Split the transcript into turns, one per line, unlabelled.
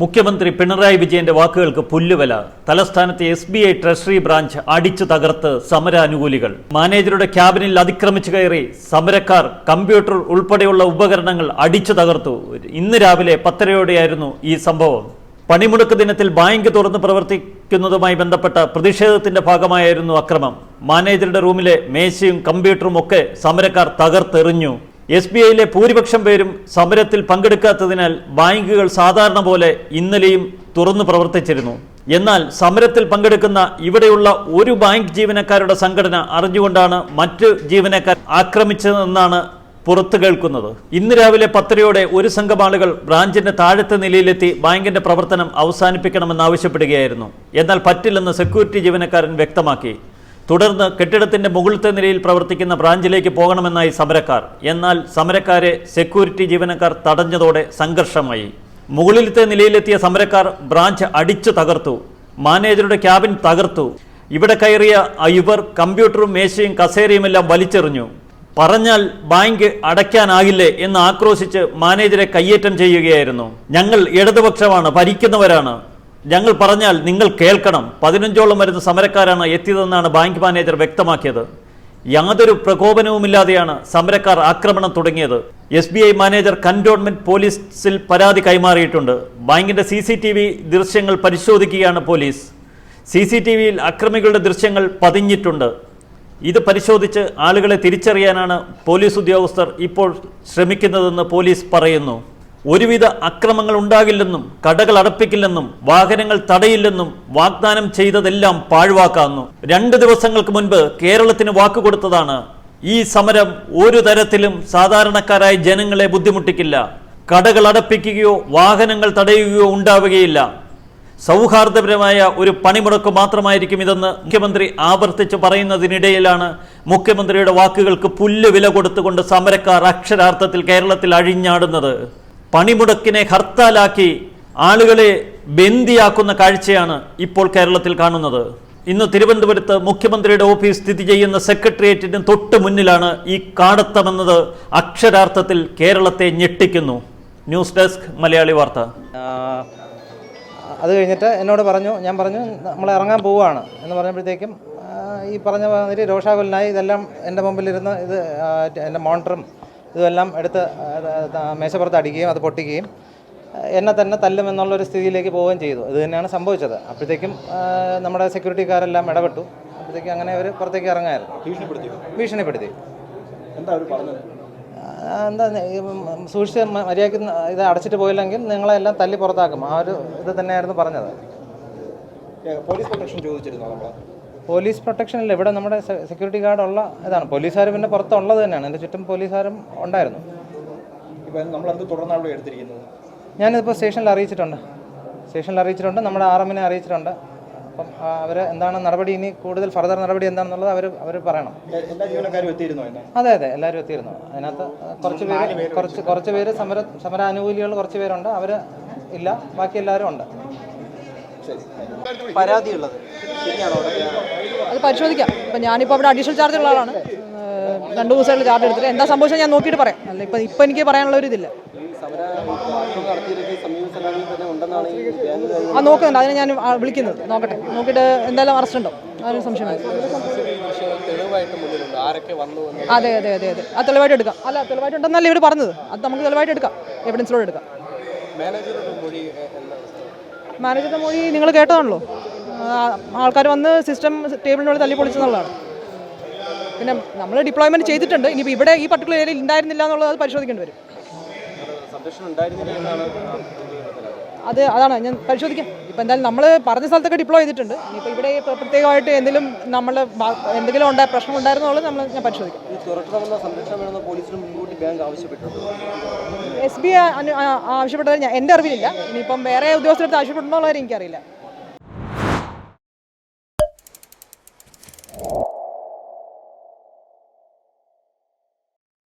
മുഖ്യമന്ത്രി പിണറായി വിജയന്റെ വാക്കുകൾക്ക് പുല്ലുവില. തലസ്ഥാനത്തെ SBI ട്രഷറി ബ്രാഞ്ച് അടിച്ചു തകർത്ത് സമരാനുകൂലികൾ. മാനേജറുടെ ക്യാബിനിൽ അതിക്രമിച്ചു കയറി സമരക്കാർ കമ്പ്യൂട്ടർ ഉൾപ്പെടെയുള്ള ഉപകരണങ്ങൾ അടിച്ചു തകർത്തു. ഇന്ന് രാവിലെ 10:30 ഈ സംഭവം. പണിമുടക്ക് ദിനത്തിൽ ബാങ്ക് തുറന്ന് പ്രവർത്തിക്കുന്നതുമായി ബന്ധപ്പെട്ട പ്രതിഷേധത്തിന്റെ ഭാഗമായിരുന്നു അക്രമം. മാനേജറുടെ റൂമിലെ മേശയും കമ്പ്യൂട്ടറും ഒക്കെ സമരക്കാർ തകർത്തെറിഞ്ഞു. SBIയിലെ ഭൂരിപക്ഷം പേരും സമരത്തിൽ പങ്കെടുക്കാത്തതിനാൽ ബാങ്കുകൾ സാധാരണ പോലെ ഇന്നലെയും തുറന്നു പ്രവർത്തിച്ചിരുന്നു. എന്നാൽ സമരത്തിൽ പങ്കെടുക്കുന്ന ഇവിടെയുള്ള ഒരു ബാങ്ക് ജീവനക്കാരുടെ സംഘടന അറിഞ്ഞുകൊണ്ടാണ് മറ്റ് ജീവനക്കാർ ആക്രമിച്ചതെന്നാണ് പുറത്തു കേൾക്കുന്നത്. ഇന്ന് രാവിലെ 10:30 ഒരു സംഘം ആളുകൾ ബ്രാഞ്ചിന്റെ താഴത്തെ നിലയിലെത്തി ബാങ്കിന്റെ പ്രവർത്തനം അവസാനിപ്പിക്കണമെന്നാവശ്യപ്പെടുകയായിരുന്നു. എന്നാൽ പറ്റില്ലെന്ന് സെക്യൂരിറ്റി ജീവനക്കാരൻ വ്യക്തമാക്കി. തുടർന്ന് കെട്ടിടത്തിന്റെ മുകളിലത്തെ നിലയിൽ പ്രവർത്തിക്കുന്ന ബ്രാഞ്ചിലേക്ക് പോകണമെന്നായി സമരക്കാർ. എന്നാൽ സമരക്കാരെ സെക്യൂരിറ്റി ജീവനക്കാർ തടഞ്ഞതോടെ സംഘർഷമായി. മുകളിലത്തെ നിലയിലെത്തിയ സമരക്കാർ ബ്രാഞ്ച് അടിച്ചു തകർത്തു. മാനേജറുടെ ക്യാബിൻ തകർത്തു. ഇവിടെ കയറിയ ഇവർ കമ്പ്യൂട്ടറും മേശയും കസേരയുമെല്ലാം വലിച്ചെറിഞ്ഞു. പറഞ്ഞാൽ ബാങ്ക് അടയ്ക്കാനാകില്ലേ എന്ന് ആക്രോശിച്ച് മാനേജരെ കയ്യേറ്റം ചെയ്യുകയായിരുന്നു. ഞങ്ങൾ ഇടതുപക്ഷമാണ്, ഭരിക്കുന്നവരാണ്, ഞങ്ങൾ പറഞ്ഞാൽ നിങ്ങൾ കേൾക്കണം. 15ഓളം വരുന്ന സമരക്കാരാണ് എത്തിയതെന്നാണ് ബാങ്ക് മാനേജർ വ്യക്തമാക്കിയത്. യാതൊരു പ്രകോപനവുമില്ലാതെയാണ് സമരക്കാർ ആക്രമണം തുടങ്ങിയത്. SBI മാനേജർ കന്റോൺമെന്റ് പോലീസിൽ പരാതി കൈമാറിയിട്ടുണ്ട്. ബാങ്കിന്റെ CCTV ദൃശ്യങ്ങൾ പരിശോധിക്കുകയാണ് പോലീസ്. CCTVയിൽ അക്രമികളുടെ ദൃശ്യങ്ങൾ പതിഞ്ഞിട്ടുണ്ട്. ഇത് പരിശോധിച്ച് ആളുകളെ തിരിച്ചറിയാനാണ് പോലീസ് ഉദ്യോഗസ്ഥർ ഇപ്പോൾ ശ്രമിക്കുന്നതെന്ന് പോലീസ് പറയുന്നു. ഒരുവിധ അക്രമങ്ങൾ ഉണ്ടാകില്ലെന്നും കടകൾ അടപ്പിക്കില്ലെന്നും വാഹനങ്ങൾ തടയില്ലെന്നും വാഗ്ദാനം ചെയ്തതെല്ലാം പാഴ്വാക്കാന്നു. 2 ദിവസങ്ങൾക്ക് മുൻപ് കേരളത്തിന് വാക്കുകൊടുത്തതാണ്. ഈ സമരം ഒരു തരത്തിലും സാധാരണക്കാരായ ജനങ്ങളെ ബുദ്ധിമുട്ടിക്കില്ല. കടകൾ അടപ്പിക്കുകയോ വാഹനങ്ങൾ തടയുകയോ ഉണ്ടാവുകയില്ല. സൗഹാർദ്ദപരമായ ഒരു പണിമുടക്ക് മാത്രമായിരിക്കും ഇതെന്ന് മുഖ്യമന്ത്രി ആവർത്തിച്ച് പറയുന്നതിനിടയിലാണ് മുഖ്യമന്ത്രിയുടെ വാക്കുകൾക്ക് പുല്ല് വില കൊടുത്തുകൊണ്ട് സമരക്കാർ അക്ഷരാർത്ഥത്തിൽ കേരളത്തിൽ അഴിഞ്ഞാടുന്നത്. പണിമുടക്കിനെ ഹർത്താലാക്കി ആളുകളെ ബന്ദിയാക്കുന്ന കാഴ്ചയാണ് ഇപ്പോൾ കേരളത്തിൽ കാണുന്നത്. ഇന്ന് തിരുവനന്തപുരത്ത് മുഖ്യമന്ത്രിയുടെ ഓഫീസ് സ്ഥിതി ചെയ്യുന്ന സെക്രട്ടേറിയറ്റിന് തൊട്ട് മുന്നിലാണ് ഈ കാടത്തമെന്നത് അക്ഷരാർത്ഥത്തിൽ കേരളത്തെ ഞെട്ടിക്കുന്നു. ന്യൂസ് ഡെസ്ക് മലയാളി വാർത്ത.
അത് കഴിഞ്ഞിട്ട് എന്നോട് പറഞ്ഞു, ഞാൻ പറഞ്ഞു നമ്മൾ ഇറങ്ങാൻ പോവുകയാണ് എന്ന് പറഞ്ഞപ്പോഴത്തേക്കും ഈ പറഞ്ഞ മാതിരി രോഷാകുലനായി ഇതെല്ലാം എൻ്റെ മുമ്പിലിരുന്ന് ഇത് എൻ്റെ മോണിറ്ററും ഇതെല്ലാം എടുത്ത് മേശപ്പുറത്ത് അടിക്കുകയും അത് പൊട്ടിക്കുകയും എന്നെ തന്നെ തല്ലുമെന്നുള്ളൊരു സ്ഥിതിയിലേക്ക് പോവുകയും ചെയ്തു. ഇത് തന്നെയാണ് സംഭവിച്ചത്. അപ്പോഴത്തേക്കും നമ്മുടെ സെക്യൂരിറ്റിക്കാരെല്ലാം ഇടപെട്ടു. അപ്പോഴത്തേക്കും അങ്ങനെ അവർ പുറത്തേക്ക് ഇറങ്ങായിരുന്നു. ഭീഷണിപ്പെടുത്തി. എന്താ സൂക്ഷിച്ച് മര്യാദയ്ക്ക് ഇത് അടച്ചിട്ട് പോയില്ലെങ്കിൽ നിങ്ങളെല്ലാം തല്ലി പുറത്താക്കും. ആ ഒരു ഇത് തന്നെയായിരുന്നു പറഞ്ഞത്.
പോലീസ് പ്രൊട്ടക്ഷൻ ചോദിച്ചിരുന്നോ നമ്മൾ?
പോലീസ് പ്രൊട്ടക്ഷൻ ഇല്ല. ഇവിടെ നമ്മുടെ സെക്യൂരിറ്റി ഗാർഡ് ഉള്ള ഇതാണ്. പോലീസുകാർ പിന്നെ പുറത്തുള്ളത് തന്നെയാണ്. എൻ്റെ ചുറ്റും പോലീസുകാരും ഉണ്ടായിരുന്നു.
ഇപ്പം നമ്മളെന്ത് തുടർന്നാണ് എടുത്തിരിക്കുന്നത്?
ഞാനിതിപ്പോൾ സ്റ്റേഷനിൽ അറിയിച്ചിട്ടുണ്ട്. നമ്മുടെ RM അറിയിച്ചിട്ടുണ്ട്. അപ്പം അവർ എന്താണ് നടപടി, ഇനി കൂടുതൽ ഫർദർ നടപടി എന്താണെന്നുള്ളത് അവർ പറയണം.
എല്ലാ ജീവനക്കാരും എത്തിയിരുന്നോ?
അതെ, എല്ലാവരും എത്തിയിരുന്നു. അതിനകത്ത് കുറച്ച് പേര് സമരാനുകൂലികൾ കുറച്ച് പേരുണ്ട്. അവർ ഇല്ല, ബാക്കി എല്ലാവരും ഉണ്ട്.
പരാതിയുള്ളത്
അത് പരിശോധിക്കാം. ഇപ്പം ഞാനിപ്പോൾ അവിടെ അഡീഷണൽ ചാർജ് ഉള്ള ആളാണ്. 2 ദിവസമായിട്ട് ചാർജ് എടുത്തിട്ട് എന്താ സംഭവിച്ചാൽ ഞാൻ നോക്കിയിട്ട് പറയാം. അല്ല ഇപ്പം എനിക്ക് പറയാനുള്ള ഒരു ഇതില്ല. നോക്കുന്നുണ്ട്. അതിനെ ഞാൻ വിളിക്കുന്നത്. നോക്കട്ടെ, നോക്കിയിട്ട് എന്തായാലും അറസ്റ്റ് ഉണ്ടോ അതിന് സംശയം. അതെ. ആ തെളിവായിട്ട് എടുക്കാം. അല്ല, തെളിവായിട്ടുണ്ടെന്നല്ലേ ഇവർ പറഞ്ഞത്. അത് നമുക്ക് തെളിവായിട്ട് എടുക്കാം, എവിഡൻസിലൂടെ എടുക്കാം. മാനേജറുടെ മൊഴി നിങ്ങൾ കേട്ടതാണല്ലോ. ആൾക്കാർ വന്ന് സിസ്റ്റം ടേബിളിനുള്ളിൽ തല്ലി പൊളിച്ചെന്നുള്ളതാണ്. പിന്നെ നമ്മൾ ഡിപ്ലോയ്മെൻറ്റ് ചെയ്തിട്ടുണ്ട്. ഇനിയിപ്പോൾ ഇവിടെ ഈ പർട്ടിക്കുലർ ഏരിയയിൽ ഉണ്ടായിരുന്നില്ല എന്നുള്ളത് അത് പരിശോധിക്കേണ്ടി വരും. അതാണ് ഞാൻ പരിശോധിക്കാം. ഇപ്പം എന്തായാലും നമ്മൾ പറഞ്ഞ സ്ഥലത്തൊക്കെ ഡിപ്ലോയ് ചെയ്തിട്ടുണ്ട്. ഇപ്പോൾ ഇവിടെ പ്രത്യേകമായിട്ട് എന്തെങ്കിലും പ്രശ്നം ഉണ്ടായിരുന്നുള്ളത് ഞാൻ പരിശോധിക്കാം. SBI ആവശ്യപ്പെട്ടത് എൻ്റെ അറിവിലില്ല. ഇനിയിപ്പം വേറെ ഉദ്യോഗസ്ഥരെടുത്ത് ആവശ്യപ്പെടണമെന്നുള്ളത് എനിക്കറിയില്ല.